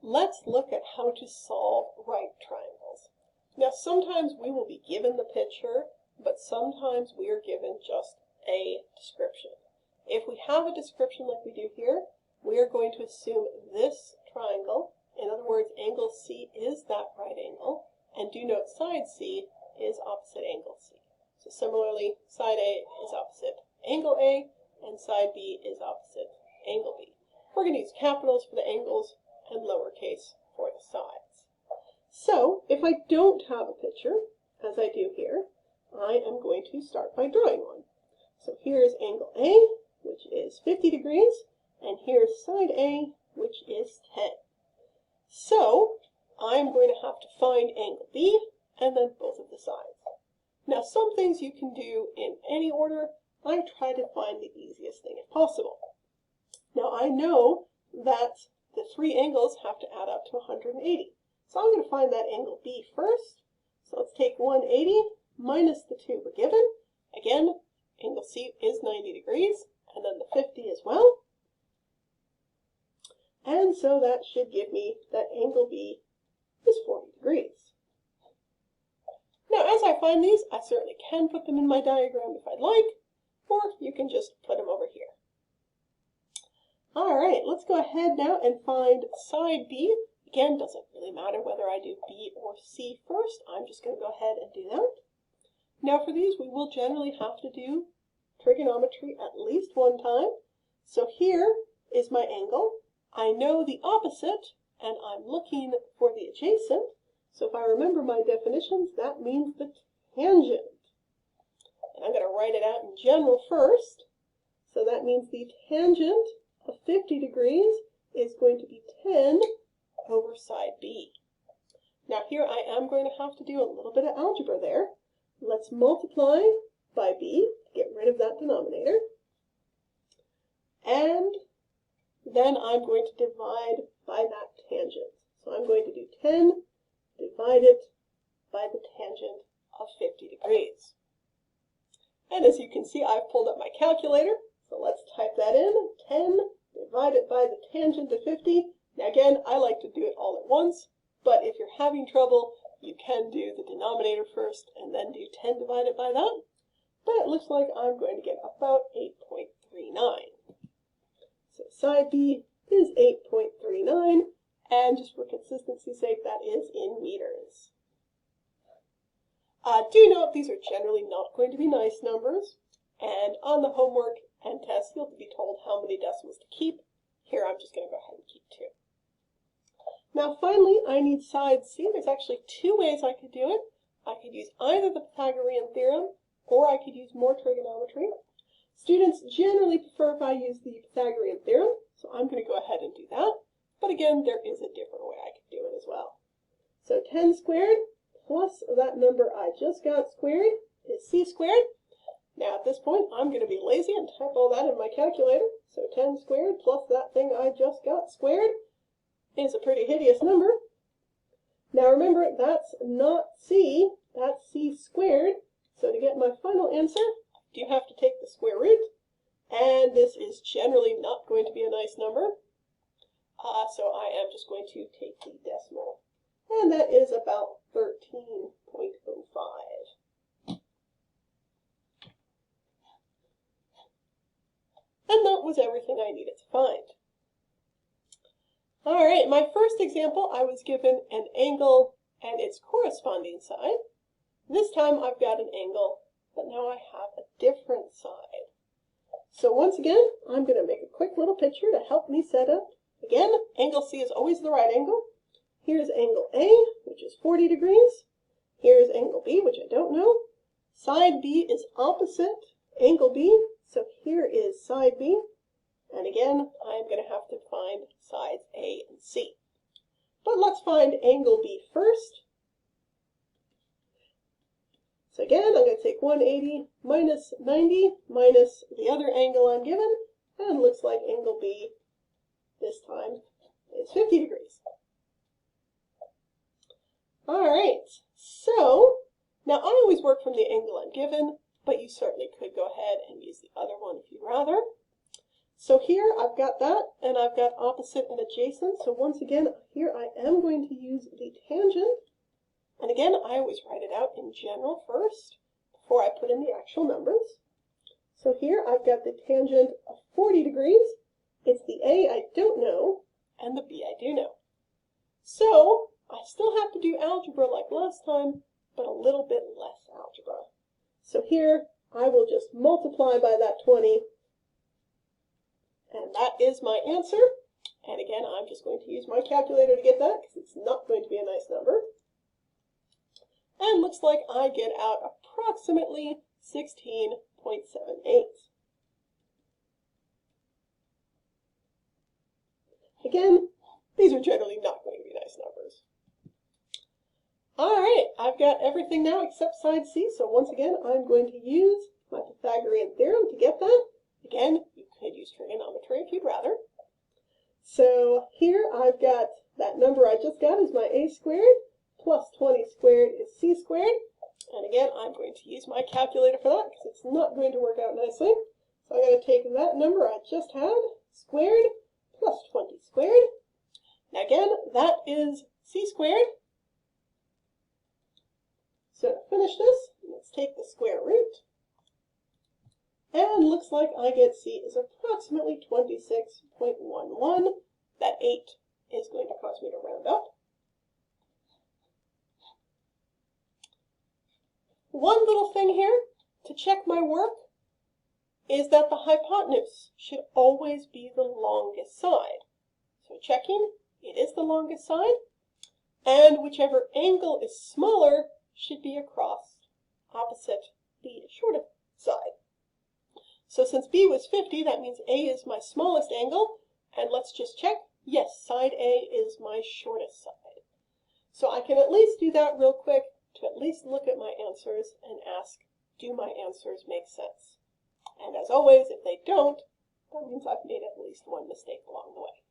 let's look at how to solve right triangles. Now, sometimes we will be given the picture, but sometimes we are given just a description. If we have a description like we do here, we are going to assume this triangle, in other words, angle C is that right angle, and do note side C is opposite angle C. So similarly, side A is opposite angle A, and side B is opposite angle B. We're going to use capitals for the angles and lowercase for the sides. So if I don't have a picture, as I do here, I am going to start by drawing one. So here's angle A, which is 50 degrees, and here's side A, which is 10. So I'm going to have to find angle B and then both of the sides. Now, some things you can do in any order. I try to find the easiest thing if possible. Now, I know that the three angles have to add up to 180. So I'm going to find that angle B first. So let's take 180 minus the 2 we're given. Again, angle C is 90 degrees, and then the 50 as well. And so that should give me that angle B is 40 degrees. Now, as I find these, I certainly can put them in my diagram if I'd like, or you can just put them over here. All right, let's go ahead now and find side B. Again, doesn't really matter whether I do B or C first. I'm just going to go ahead and do that. Now, for these, we will generally have to do trigonometry at least one time. So here is my angle. I know the opposite, and I'm looking for the adjacent. So if I remember my definitions, that means the tangent. And I'm going to write it out in general first. So that means the tangent of 50 degrees is going to be 10 over side B. Now here I am going to have to do a little bit of algebra there. Let's multiply by B to get rid of that denominator. And then I'm going to divide by that tangent. So I'm going to do 10 divided by the tangent of 50 degrees. And as you can see, I've pulled up my calculator. So let's type that in. 10 divided by the tangent of 50. Now again, I like to do it all at once, but if you're having trouble, you can do the denominator first and then do 10 divided by that. But it looks like I'm going to get about 8.39. So side B is 8.39, and just for consistency's sake, that is in meters. Do note these are generally not going to be nice numbers, and on the homework and tests, you'll be told how many decimals to keep. Here, I'm just going to go ahead and keep 2. Now, finally, I need side C. There's actually 2 ways I could do it. I could use either the Pythagorean theorem, or I could use more trigonometry. Students generally prefer if I use the Pythagorean theorem, so I'm going to go ahead and do that. But again, there is a different way I could do it as well. So 10 squared plus that number I just got squared is C squared. Now at this point, I'm going to be lazy and type all that in my calculator. So 10 squared plus that thing I just got squared is a pretty hideous number. Now remember, that's not C, that's C squared. So to get my final answer, I do have to take the square root. And this is generally not going to be a nice number. So I am just going to take the decimal. And that is about 13.05. And that was everything I needed to find. All right, my first example, I was given an angle and its corresponding side. This time I've got an angle, but now I have a different side. So once again, I'm going to make a quick little picture to help me set up. Again, angle C is always the right angle. Here's angle A, which is 40 degrees. Here's angle B, which I don't know. Side B is opposite angle B, so here is side B. And again, I'm going to have to find sides A and C. But let's find angle B first. So again, I'm going to take 180 minus 90 minus the other angle I'm given, and it looks like angle B this time is 50 degrees. All right, so now I always work from the angle I'm given, but you certainly could go ahead and use the other one if you'd rather. So here I've got that, and I've got opposite and adjacent. So once again, here I am going to use the tangent. And again, I always write it out in general first, before I put in the actual numbers. So here I've got the tangent of 40 degrees. It's the A I don't know, and the B I do know. So I still have to do algebra like last time, but a little bit less algebra. So here I will just multiply by that 20, and that is my answer. And again, I'm just going to use my calculator to get that, because it's not going to be a nice number. And looks like I get out approximately 16.78. Again, these are generally not going to be nice numbers. All right, I've got everything now except side C. So once again, I'm going to use my Pythagorean theorem to get that. Again, you could use trigonometry if you'd rather. So here I've got that number I just got is my A squared, plus 20 squared is C squared. And again, I'm going to use my calculator for that because it's not going to work out nicely. So I'm going to take that number I just had, squared, plus 20 squared. Now again, that is C squared. So to finish this, let's take the square root. And looks like I get C is approximately 26.11. That 8 is going to cause me to round up. One little thing here to check my work is that the hypotenuse should always be the longest side. So checking, it is the longest side, and whichever angle is smaller should be across opposite the shorter side. So since B was 50, that means A is my smallest angle, and let's just check. Yes, side A is my shortest side. So I can at least do that real quick to at least look at my answers and ask, do my answers make sense? And as always, if they don't, that means I've made at least one mistake along the way.